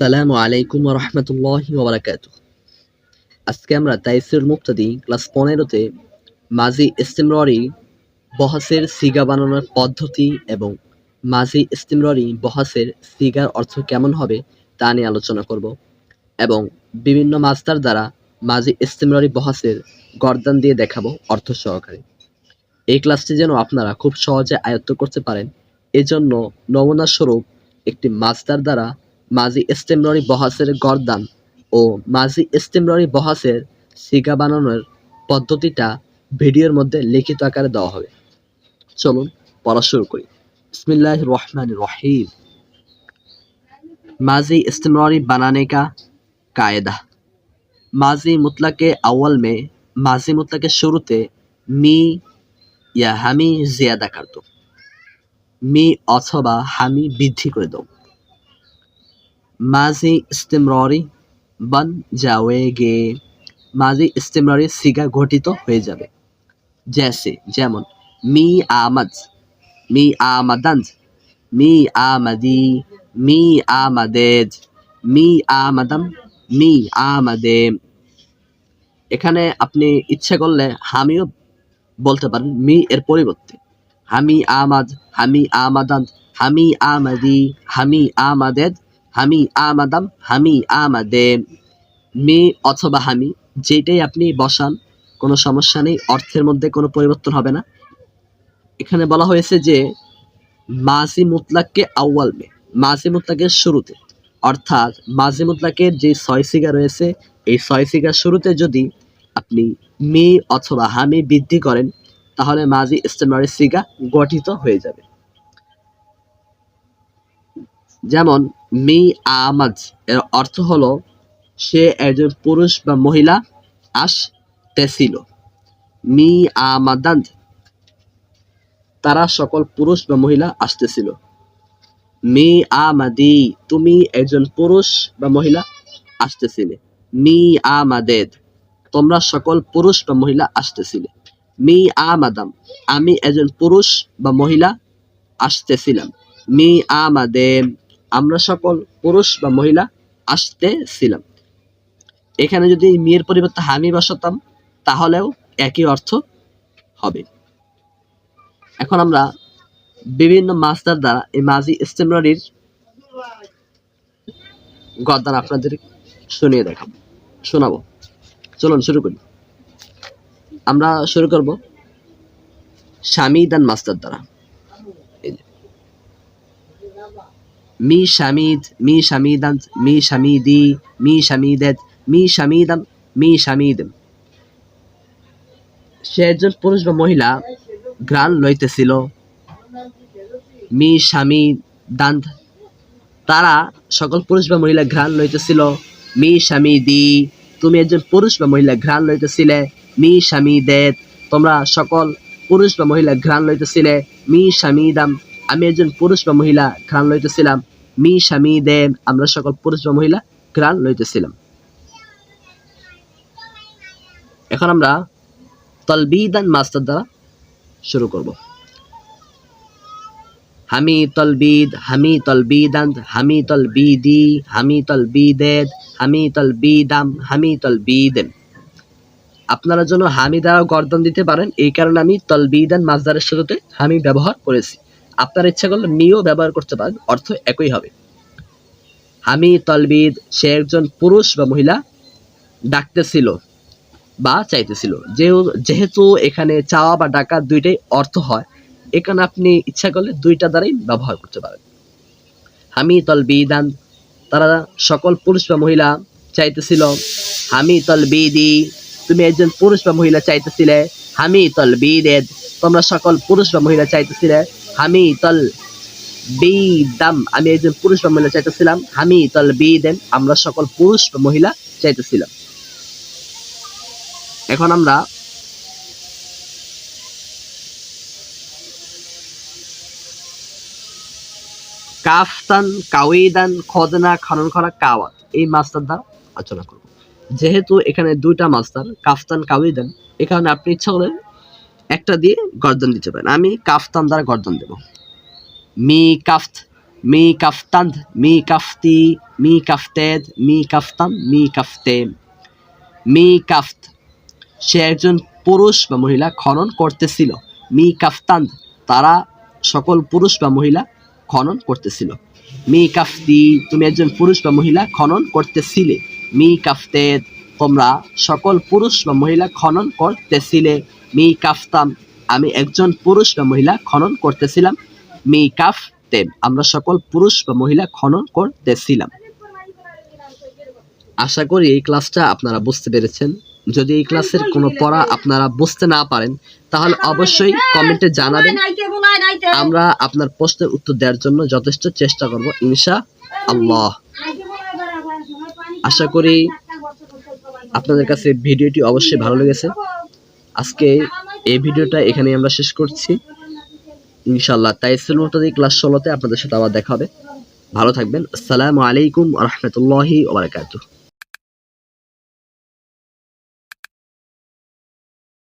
আসসালামু আলাইকুম ওয়া রাহমাতুল্লাহি ওয়া বারাকাতুহু। আজকে আমরা তাইসিরুল মুবতাদি ক্লাস 15 তে মাজি ইস্তিমরারি বহসের সিগা বানানোর পদ্ধতি এবং মাজি ইস্তিমরারি বহসের সিগার অর্থ কেমন হবে তা নিয়ে আলোচনা করব এবং বিভিন্ন মাসদার দ্বারা মাজি ইস্তিমরারি বহসের গর্দান দিয়ে দেখাবো অর্থ সহকারে। এই ক্লাসটি যেন আপনারা খুব সহজে আয়ত্ত করতে পারেন এজন্য নমুনা স্বরূপ একটি মাসদার দ্বারা মাজি ইস্তিমরারি বহসের গর্দান ও মাজি ইস্তিমরারি বহসের সিগা বানানোর পদ্ধতিটা ভিডিওর মধ্যে লিখিত আকারে দেওয়া হবে। চলুন পড়া শুরু করি। बिस्मिल्लाहिर रहमानिर रहीम। माजी इस्तिमरारी बनाने का कायदा। माजी मुतलक के अव्वल में माजी मुतलक के शुरूते मी या हामी ज़ियादा कर दो, मी अथवा हामी বৃদ্ধি করে দাও। माजी इस्तिमरारी बन जाओगे, माजी इस्तिमरारी सिगा घटित হয়ে যাবে। जैसे যেমন मी आमद, मी आमदंद, मी आमदी, मी आमदेद, मी आमदम, मी आमदे। এখানে আপনি ইচ্ছা করলে হামিও বলতে পারেন মি এর পরিবর্তে। হামি আমাদ, হামি আমাদান, হামি আমাদি, হামি আমাদেদ, হামি আমাদাম, হামি আমাদে। মি অথবা হামি যেটাই আপনি বসান কোনো সমস্যা নেই, অর্থের মধ্যে কোনো পরিবর্তন হবে না। এখানে বলা হয়েছে যে মাজি মুতলাককে আউয়াল মে, মাজি মুতলাকের শুরুতে, অর্থাৎ মাজি মুতলাকের যে ৬ সিগা রয়েছে এই ৬ সিগার শুরুতে যদি আপনি মি অথবা হামি বৃদ্ধি করেন তাহলে মাজি ইস্তিমরারি সিগা গঠিত হয়ে যাবে। যেমন মি আমাদ এর অর্থ হলো সে একজন পুরুষ বা মহিলা আসতেছিল। মি আমাদান তারা সকল পুরুষ বা মহিলা আসতেছিল। মি আমাদি তুমি একজন পুরুষ বা মহিলা আসতেছিলে। মি আমাদেদ তোমরা সকল পুরুষ বা মহিলা আসতেছিলে। মি আমাদাম আমি একজন পুরুষ বা মহিলা আসতেছিলাম। মি আমাদে আমরা সকল পুরুষ বা মহিলা আসতেছিলাম। এখানে যদি মিয়ের পরিবর্তে হামি বসাতাম তাহলেও একই অর্থ হবে। এখন আমরা বিভিন্ন মাসদার দ্বারা এই মাজি ইস্তিমরারির গর্দান আপনাদের শুনিয়ে দেখাবো, শোনাবো। চলুন শুরু করি। আমরা শুরু করব শামিদান মাসদার দ্বারা। মি শামিদ, মি শামিদান, মি শামিদি, মি শামিদেদ, মি শামিদাম, মি শামিদম। সে একজন পুরুষ বা মহিলা ঘ্রাণ লইতেছিল। মি শামিদান তারা সকল পুরুষ বা মহিলা ঘ্রাণ লইতেছিল। মি শামিদি তুমি একজন পুরুষ বা মহিলা ঘ্রাণ লইতেছিলে। মি শামিদেদ তোমরা সকল পুরুষ বা মহিলা ঘ্রাণ লইতেছিলে। মি শামিদাম আমি একজন পুরুষ বা মহিলা ঘ্রাণ লইতেছিলাম। মি শামিদে আমরা সকল পুরুষ বা মহিলা ঘ্রাণ লইতেছিলাম। এখন আমরা তলবিদান মাসদার দ্বারা শুরু করব। হামি তলবিদ, হামি তলবিদান, হামি তলবিদি, হামি তলবিদেদ, হামি তলবিদাম, হামি তলবিদেন। আপনারা জন্য হামি দ্বারা গর্দন দিতে পারেন, এই কারণে আমি তলবিদান মাসদারের শুরুতে হামি ব্যবহার করেছি। আপনার ইচ্ছা করলে মিও ব্যবহার করতে পারেন, অর্থ একই হবে। হামি তলবিদ সে একজন পুরুষ বা মহিলা ডাকতেছিল বা চাইতেছিল। যেহেতু এখানে চাওয়া বা ডাকা দুইটাই অর্থ হয়, এখানে আপনি ইচ্ছা করলে দুইটা দ্বারাই ব্যবহার করতে পারেন। হামি তলবিদান তারা সকল পুরুষ বা মহিলা চাইতেছিল। হামি তলবিদি তুমি একজন পুরুষ বা মহিলা চাইতেছিলে। হামি তলবিদেদ তোমরা সকল পুরুষ বা মহিলা চাইতেছিলে। হামি তলবিদাম আমি একজন পুরুষ বা মহিলা চাইতেছিলাম। হামি তলবিদেন আমরা সকল পুরুষ বা মহিলা চাইতেছিলাম। এখন আমরা কাফতান, কাউইদান, খদনা, খনন করা, কাওয়াত এই মাসদার দ্বারা আলোচনা করব। যেহেতু এখানে দুইটা মাসদার কাফতান কাউইদান, এখানে আপনি ইচ্ছা করলে একটা দিয়ে গর্দন দিতে পারেন। আমি কাফতান দ্বারা গর্দন দেব। মি কাফত, মি কাফতান, মি কাফতি, মি কাফতেদ, মি কাফতাম, মি কাফতেম। মি কাফত, সে একজন পুরুষ বা মহিলা খনন করতেছিল। মি কাফতান, তারা সকল পুরুষ বা মহিলা খনন করতেছিল। মি কাফতি, তুমি একজন পুরুষ বা মহিলা খনন করতেছিলে। মি কাফতেদ, তোমরা সকল পুরুষ বা মহিলা খনন করতেছিলে। মি কাফতাম, আমি একজন পুরুষ বা মহিলা খনন করতেছিলাম। মি কাফতেম, আমরা সকল পুরুষ বা মহিলা খনন করতেছিলাম। আশা করি এই ক্লাসটা আপনারা বুঝতে পেরেছেন। যদি এই ক্লাসের কোনো পড়া আপনারা বুঝতে না পারেন তাহলে অবশ্যই কমেন্টে জানাবেন, আমরা আপনার প্রশ্নের উত্তর দেওয়ার জন্য যথেষ্ট চেষ্টা করব ইনশাআল্লাহ। আশা করি আপনাদের কাছে ভিডিওটি অবশ্যই ভালো লেগেছে। আজকে এই ভিডিওটা এখানে আমরা শেষ করছি ইনশাআল্লাহ। তাইসির মুরতাদি ক্লাস 16তে আপনাদের সাথে আবার দেখা হবে। ভালো থাকবেন। আসসালামু আলাইকুম ওয়া রাহমাতুল্লাহি ওয়া বারাকাতুহু।